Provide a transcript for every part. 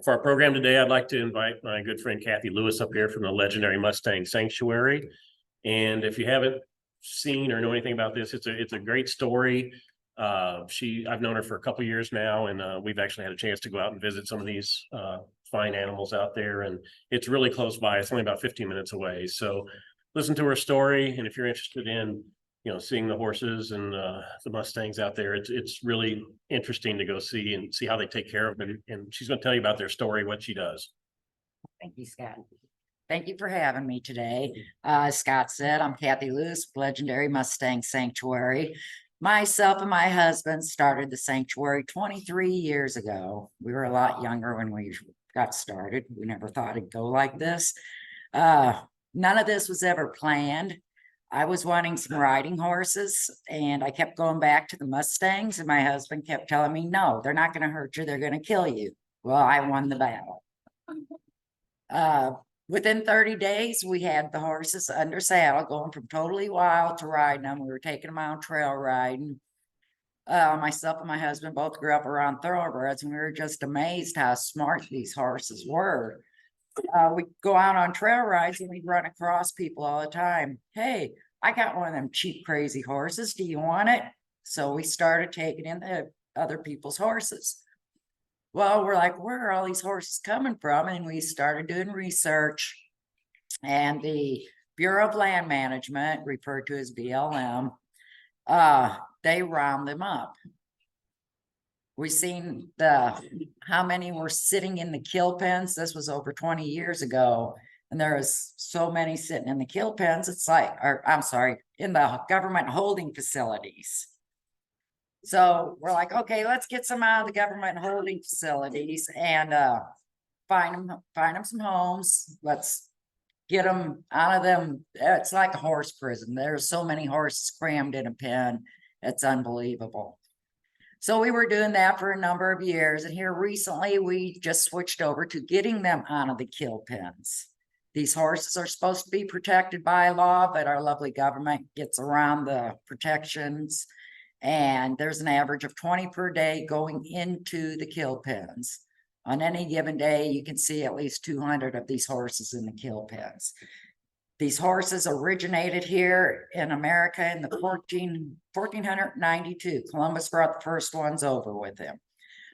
For our program today, I'd like to invite my good friend Kathy Lewis up here from the legendary Mustang Sanctuary. And if you haven't seen or know anything about this, it's a great story. I've known her for a couple years now, and we've actually had a chance to go out and visit some of these fine animals out there, and it's really close by. It's only about 15 minutes away. So listen to her story, and if you're interested in seeing the horses and the Mustangs out there, it's really interesting to go see and see how they take care of them. And she's going to tell you about their story, what she does. Thank you, Scott. Thank you for having me today. Scott said, I'm Kathy Lewis, legendary Mustang Sanctuary. Myself and my husband started the sanctuary 23 years ago. We were a lot younger when we got started. We never thought it'd go like this. None of this was ever planned. I was wanting some riding horses, and I kept going back to the Mustangs, and my husband kept telling me, no, they're not going to hurt you. They're going to kill you. Well, I won the battle. Within 30 days, we had the horses under saddle, going from totally wild to riding them. We were taking them out trail riding. Myself and my husband both grew up around thoroughbreds, and we were just amazed how smart these horses were. We'd go out on trail rides and we'd run across people all the time. Hey, I got one of them cheap, crazy horses. Do you want it? So we started taking in the other people's horses. Well, we're like, where are all these horses coming from? And we started doing research, and the Bureau of Land Management, referred to as BLM, they round them up. We seen how many were sitting in the kill pens. This was over 20 years ago. And there was so many sitting in the kill pens. It's like, in the government holding facilities. So we're like, okay, let's get some out of the government holding facilities and find them some homes. Let's get them out of them. It's like a horse prison. There's so many horses crammed in a pen. It's unbelievable. So we were doing that for a number of years. And here recently, we just switched over to getting them out of the kill pens. These horses are supposed to be protected by law, but our lovely government gets around the protections. And there's an average of 20 per day going into the kill pens. On any given day, you can see at least 200 of these horses in the kill pens. These horses originated here in America in the 1492. Columbus brought the first ones over with him.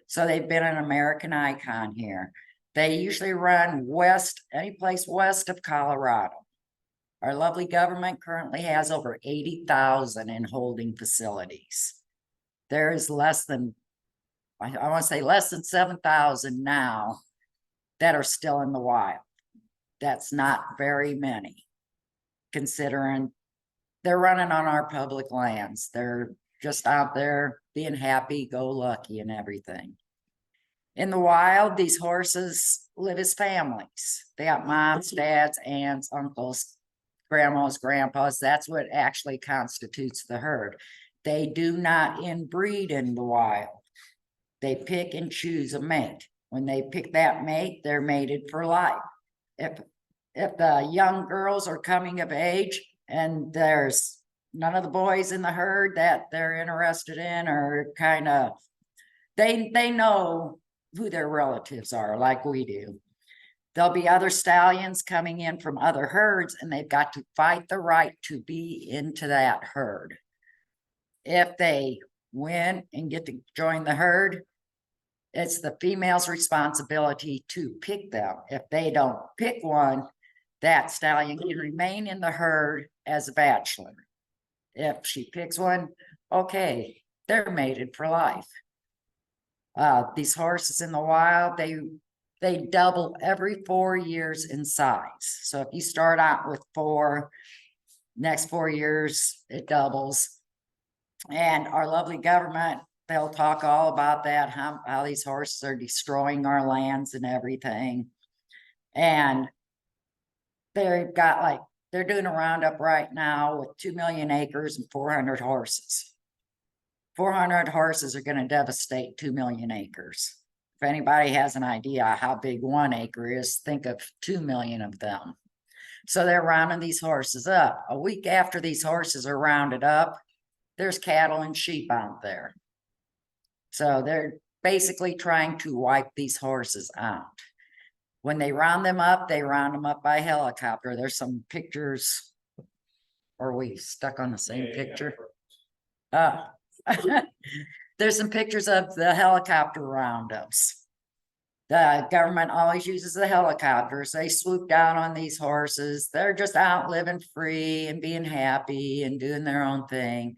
So they've been an American icon here. They usually run west, any place west of Colorado. Our lovely government currently has over 80,000 in holding facilities. There is less than, I want to say less than 7,000 now that are still in the wild. That's not very many, considering they're running on our public lands. They're just out there being happy-go-lucky and everything. In the wild, these horses live as families. They got moms, dads, aunts, uncles, grandmas, grandpas. That's what actually constitutes the herd. They do not inbreed in the wild. They pick and choose a mate. When they pick that mate, they're mated for life. If the young girls are coming of age and there's none of the boys in the herd that they're interested in, or kind of, they know who their relatives are, like we do. There'll be other stallions coming in from other herds, and they've got to fight the right to be into that herd. If they win and get to join the herd, it's the female's responsibility to pick them. If they don't pick one, that stallion can remain in the herd as a bachelor. If she picks one, okay, they're mated for life. These horses in the wild, they double every 4 years in size. So if you start out with 4, next 4 years, it doubles. And our lovely government, they'll talk all about that, how these horses are destroying our lands and everything. And they've got they're doing a roundup right now with 2 million acres and 400 horses. 400 horses are going to devastate 2 million acres. If anybody has an idea how big 1 acre is, think of 2 million of them. So they're rounding these horses up. A week after these horses are rounded up, there's cattle and sheep out there. So basically trying to wipe these horses out. When they round them up by helicopter. There's some pictures. Are we stuck on the same picture? There's some pictures of the helicopter roundups. The government always uses the helicopters. They swoop down on these horses. They're just out living free and being happy and doing their own thing.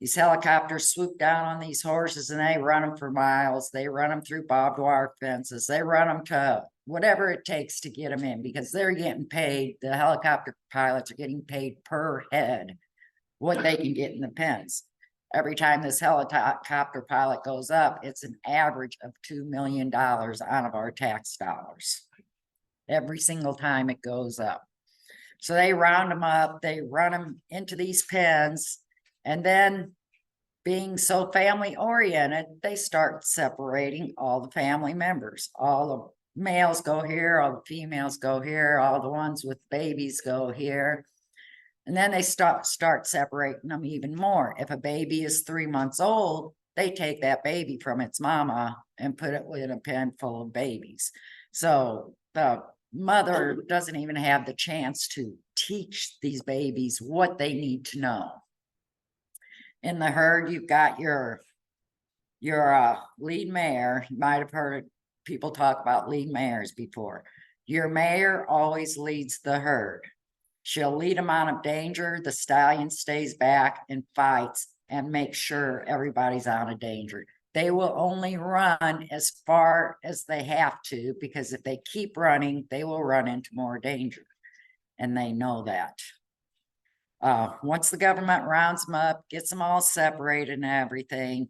These helicopters swoop down on these horses and they run them for miles. They run them through barbed wire fences. They run them to whatever it takes to get them in, because they're getting paid. The helicopter pilots are getting paid per head what they can get in the pens. Every time this helicopter pilot goes up, it's an average of $2 million out of our tax dollars. Every single time it goes up. So they round them up, they run them into these pens, and then being so family oriented, they start separating all the family members. All the males go here, all the females go here, all the ones with babies go here. And then they start separating them even more. If a baby is 3 months old, they take that baby from its mama and put it in a pen full of babies. So the mother doesn't even have the chance to teach these babies what they need to know. In the herd, you've got your lead mare. You might have heard people talk about lead mares before. Your mare always leads the herd. She'll lead them out of danger. The stallion stays back and fights and makes sure everybody's out of danger. They will only run as far as they have to, because if they keep running, they will run into more danger. And they know that. Once the government rounds them up, gets them all separated and everything,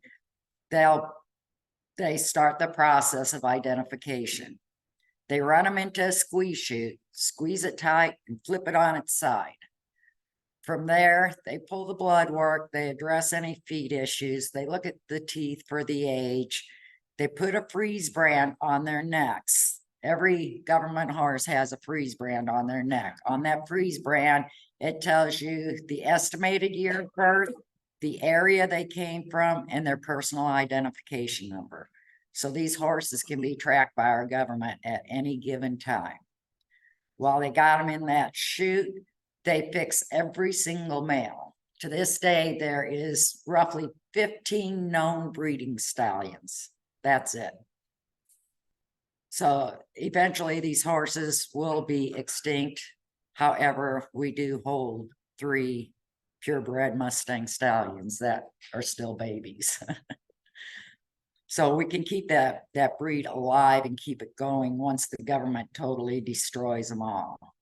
they start the process of identification. They run them into a squeeze chute, squeeze it tight, and flip it on its side. From there, they pull the blood work, they address any feed issues, they look at the teeth for the age, they put a freeze brand on their necks. Every government horse has a freeze brand on their neck. On that freeze brand, it tells you the estimated year of birth, the area they came from, and their personal identification number. So these horses can be tracked by our government at any given time. While they got them in that chute, they fix every single male. To this day, there is roughly 15 known breeding stallions. That's it. So eventually these horses will be extinct. However, we do hold 3 purebred Mustang stallions that are still babies. So we can keep that breed alive and keep it going once the government totally destroys them all.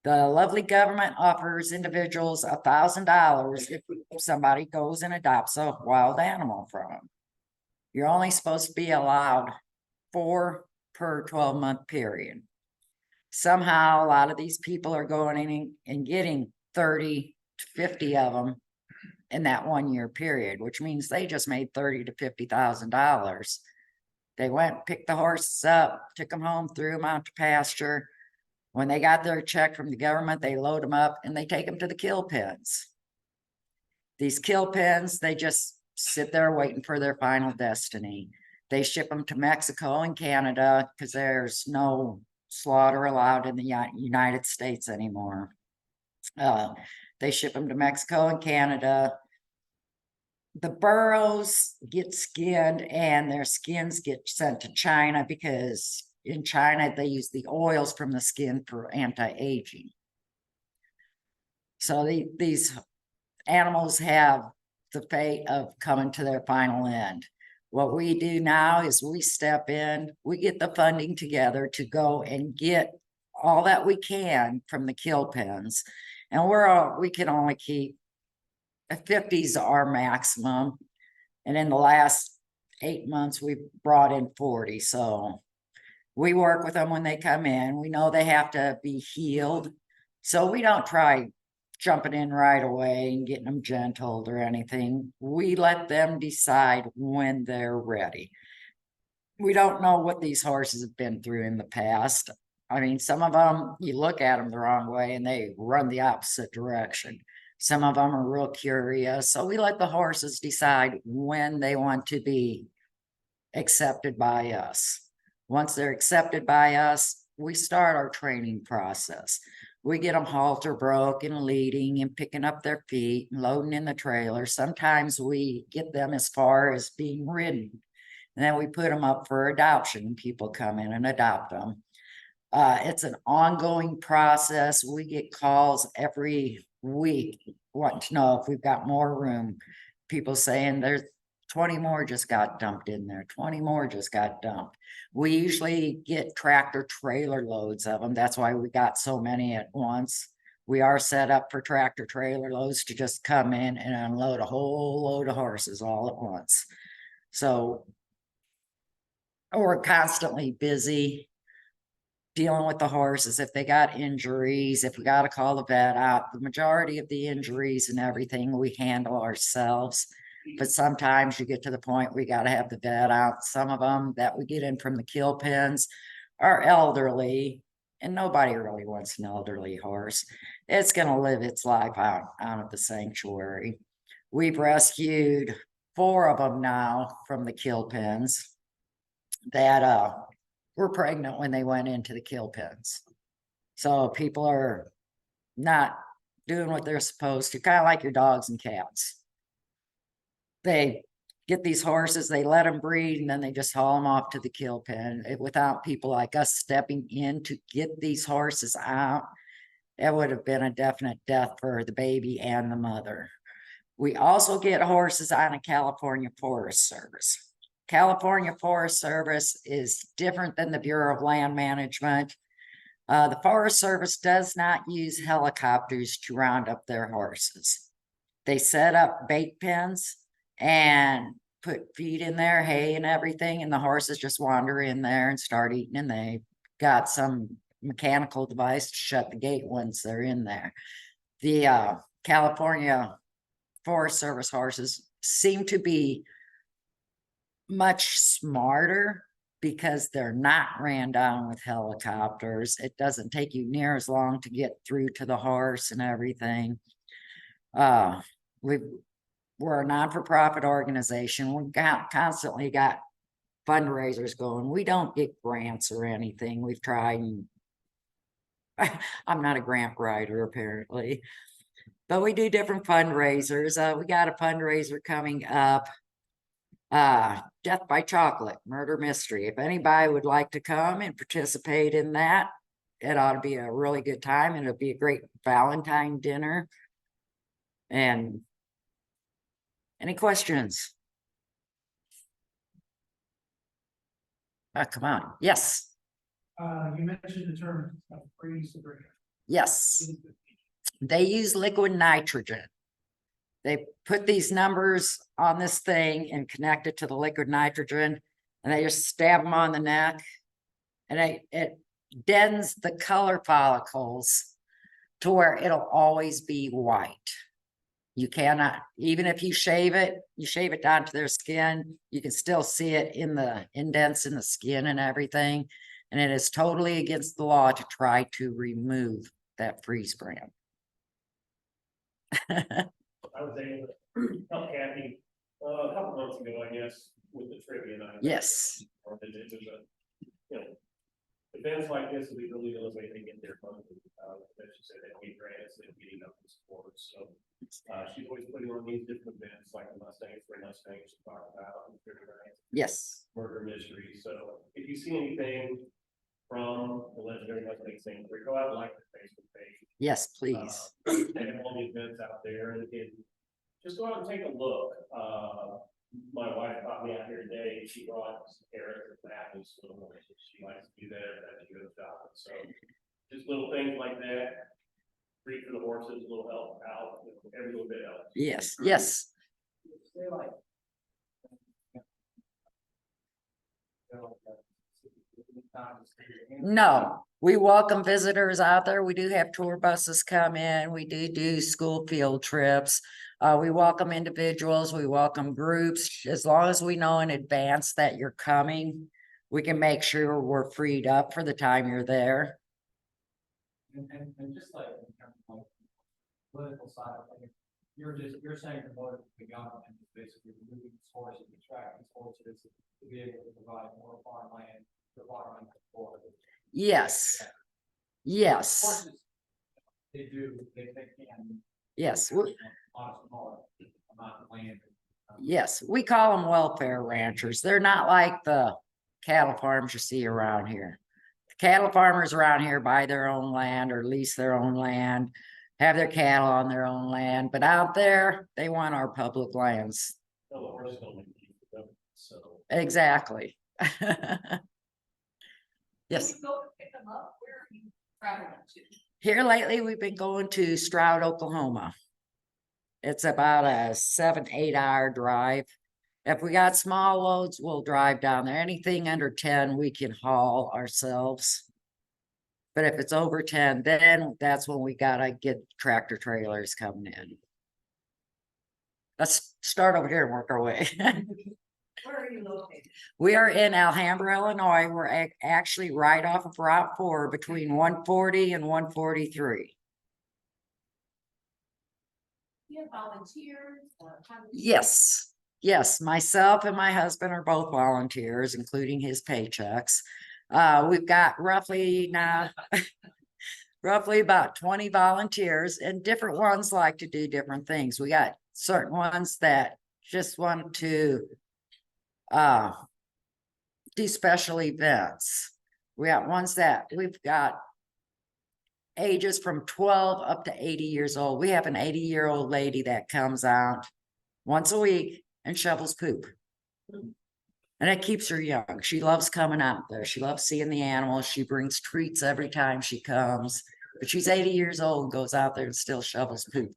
The lovely government offers individuals $1,000 if somebody goes and adopts a wild animal from them. You're only supposed to be allowed 4 per 12-month period. Somehow, a lot of these people are going in and getting 30 to 50 of them in that 1-year period, which means they just made $30,000 to $50,000. They went, picked the horses up, took them home, threw them out to pasture. When they got their check from the government, they load them up and they take them to the kill pens. These kill pens, they just sit there waiting for their final destiny. They ship them to Mexico and Canada because there's no slaughter allowed in the United States anymore. They ship them to Mexico and Canada. The burros get skinned and their skins get sent to China because in China they use the oils from the skin for anti-aging. So these animals have the fate of coming to their final end. What we do now is we step in, we get the funding together to go and get all that we can from the kill pens. And we can only keep 50's our maximum. And in the last 8 months, we've brought in 40. So we work with them when they come in. We know they have to be healed. So we don't try jumping in right away and getting them gentled or anything. We let them decide when they're ready. We don't know what these horses have been through in the past. I mean, some of them, you look at them the wrong way and they run the opposite direction. Some of them are real curious, so we let the horses decide when they want to be accepted by us. Once they're accepted by us, we start our training process. We get them halter broke and leading and picking up their feet and loading in the trailer. Sometimes we get them as far as being ridden. And then we put them up for adoption. People come in and adopt them. It's an ongoing process. We get calls every week wanting to know if we've got more room. People saying there's 20 more just got dumped in there. 20 more just got dumped. We usually get tractor trailer loads of them. That's why we got so many at once. We are set up for tractor trailer loads to just come in and unload a whole load of horses all at once. So we're constantly busy dealing with the horses. If they got injuries, if we got to call the vet out, the majority of the injuries and everything we handle ourselves. But sometimes you get to the point where you got to have the vet out. Some of them that we get in from the kill pens are elderly, and nobody really wants an elderly horse. It's going to live its life out of the sanctuary. We've rescued 4 of them now from the kill pens that were pregnant when they went into the kill pens. So people are not doing what they're supposed to, kind of like your dogs and cats. They get these horses, they let them breed, and then they just haul them off to the kill pen. Without people like us stepping in to get these horses out, it would have been a definite death for the baby and the mother. We also get horses on a California Forest Service. California Forest Service is different than the Bureau of Land Management. The Forest Service does not use helicopters to round up their horses. They set up bait pens and put feed in there, hay and everything, and the horses just wander in there and start eating, and they got some mechanical device to shut the gate once they're in there. The California Forest Service horses seem to be much smarter because they're not ran down with helicopters. It doesn't take you near as long to get through to the horse and everything. We're a non-for-profit organization. We've constantly got fundraisers going. We don't get grants or anything. We've tried, and I'm not a grant writer apparently, but we do different fundraisers. We got a fundraiser coming up, Death by Chocolate, Murder Mystery. If anybody would like to come and participate in that, it ought to be a really good time, and it'll be a great Valentine dinner. And any questions? Come on. Yes. You mentioned the term freeze the breeder. Yes. They use liquid nitrogen. They put these numbers on this thing and connect it to the liquid nitrogen, and they just stab them on the neck, and it deadens the color follicles to where it'll always be white. You cannot, even if you shave it down to their skin, you can still see it in the indents in the skin and everything. And it is totally against the law to try to remove that freeze brand. I was able to help Kathy a couple months ago, I guess, with the trivia night. Yes. Or it was a, events like this, we really know way they get their funding. As you said, they need grants and getting up and support. So she's always putting on these different events like the Mustangs for Mustangs to talk about. Yes. Murder Mystery. So if you see anything from the legendary Mustang Sanctuary, go out and like the Facebook page. Yes, please. They have all the events out there, and just go out and take a look. My wife got me out here today. She brought some carrots and apples. So she likes to do that. That's a good job. So just little things like that. Free for the horses, a little help out. Every little bit helps. Yes. Yes. They like. No, we welcome visitors out there. We do have tour buses come in. We do school field trips. We welcome individuals. We welcome groups. As long as we know in advance that you're coming, we can make sure we're freed up for the time you're there. And just like political side of things. You're saying the motive of the government is basically moving these horses, attracting these horses to be able to provide more farmland for farming for. Yes, yes, Horses, they can. yes, On a smaller amount of land. yes. We call them welfare ranchers. They're not like the cattle farms you see around here. The cattle farmers around here buy their own land or lease their own land, have their cattle on their own land, but out there, they want our public lands. No, the horse don't make it for them, so. Exactly. Yes. When you go to pick them up, where are you traveling to? Here lately, we've been going to Stroud, Oklahoma. It's about a 7-8 hour drive. If we got small loads, we'll drive down there. Anything under 10, we can haul ourselves. But if it's over 10, then that's when we gotta get tractor trailers coming in. Let's start over here and work our way. Where are you located? We are in Alhambra, Illinois. We're actually right off of Route 4 between 140 and 143. Do you have volunteers or? how do you- Yes, yes, myself and my husband are both volunteers, including his paychecks. We've got roughly now roughly about 20 volunteers, and different ones like to do different things. We got certain ones that just want to do special events. We got ones that we've got ages from 12 up to 80 years old. We have an 80-year-old lady that comes out once a week and shovels poop. And it keeps her young. She loves coming out there. She loves seeing the animals. She brings treats every time she comes. But she's 80 years old and goes out there and still shovels poop.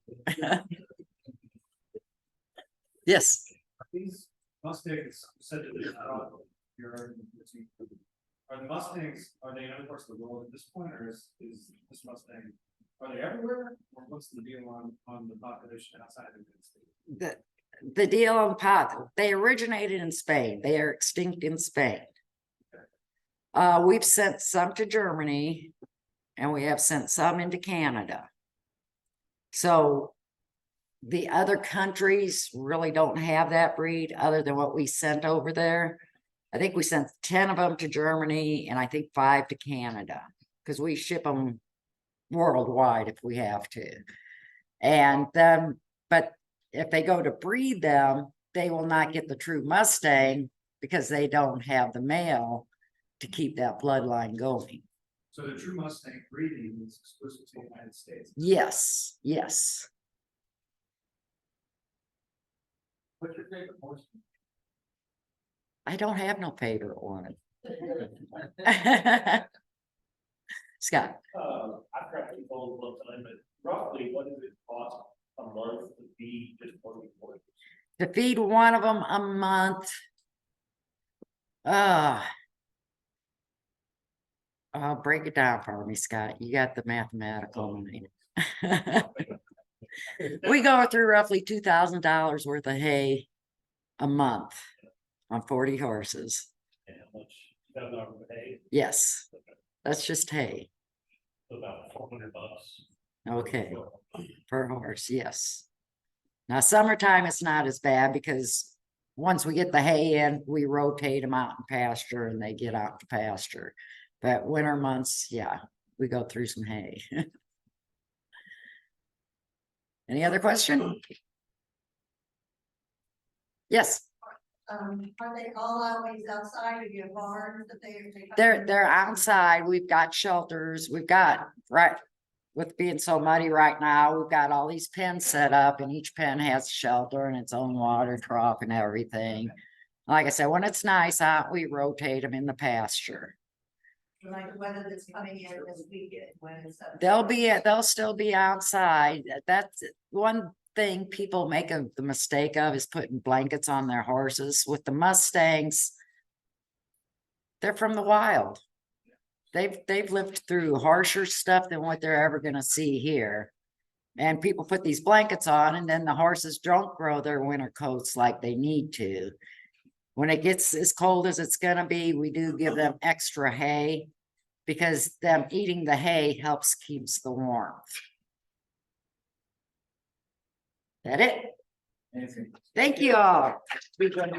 Yes. These Mustangs said that they're not are the Mustangs, are they in other parts of the world at this point, or is this Mustang, are they everywhere? Or what's the deal on the population outside of the United States? The deal on the pot, they originated in Spain. They are extinct in Spain. We've sent some to Germany and we have sent some into Canada. So the other countries really don't have that breed other than what we sent over there. I think we sent 10 of them to Germany and I think 5 to Canada because we ship them worldwide if we have to. And then, but if they go to breed them, they will not get the true Mustang because they don't have the male to keep that bloodline going. So the true Mustang breeding is exclusive to the United States. Yes, yes. What's your favorite horse? I don't have no favorite one. Scott, I've tried to follow one time, but roughly what does it cost a month to feed just one horse? to feed one of them a month. I'll break it down for me, Scott. You got the mathematical mind. We go through roughly $2,000 worth of hay a month on 40 horses. And how much, $7 per day, Yes, that's just hay. so about $400. Okay, per horse, yes. Now, summertime, it's not as bad because once we get the hay in, we rotate them out in pasture and they get out to pasture. But winter months, yeah, we go through some hay. Any other question? Yes, Are they all always outside of your barns that they? they're outside. We've got shelters. We've got, right, with being so muddy right now, we've got all these pens set up and each pen has shelter and its own water trough and everything. Like I said, when it's nice out, we rotate them in the pasture. Like the weather that's coming in this weekend when it's. They'll still be outside. That's one thing people make the mistake of is putting blankets on their horses. With the Mustangs, they're from the wild. They've lived through harsher stuff than what they're ever gonna see here. And people put these blankets on and then the horses don't grow their winter coats like they need to. When it gets as cold as it's gonna be, we do give them extra hay because them eating the hay helps keeps the warmth. That it? Anything. Thank you all.